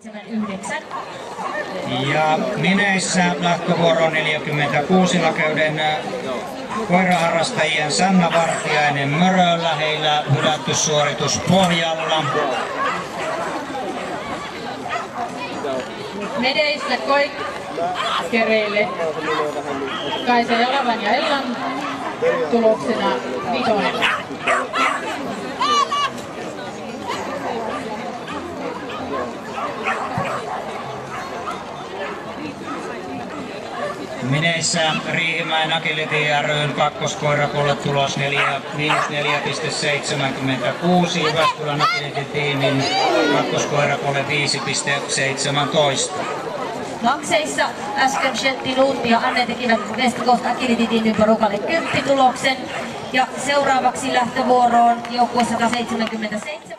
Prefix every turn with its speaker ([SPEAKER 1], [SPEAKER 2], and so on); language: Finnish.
[SPEAKER 1] 9.
[SPEAKER 2] Ja Mineissä lähtövuoro 46 käyden koiraharrastajien Sanna Vartiainen Möröllä, heillä hylätty suoritus pohjalla.
[SPEAKER 1] Medeistä koikereille Kaisa Jalavan ja Ellan tuloksena 5.
[SPEAKER 2] Mineissä Riihimäen Agility ry:n kakkoskoirakolle tulos 4.76, Jyväskylän Agility-tiimin kakkoskoirakolle 5.17.
[SPEAKER 1] Makseissa äsken Shetti Nuutti ja Anne tekivät West Coast Agility-tiimin porukalle 10 tuloksen ja seuraavaksi lähtövuoroon joukkue 177.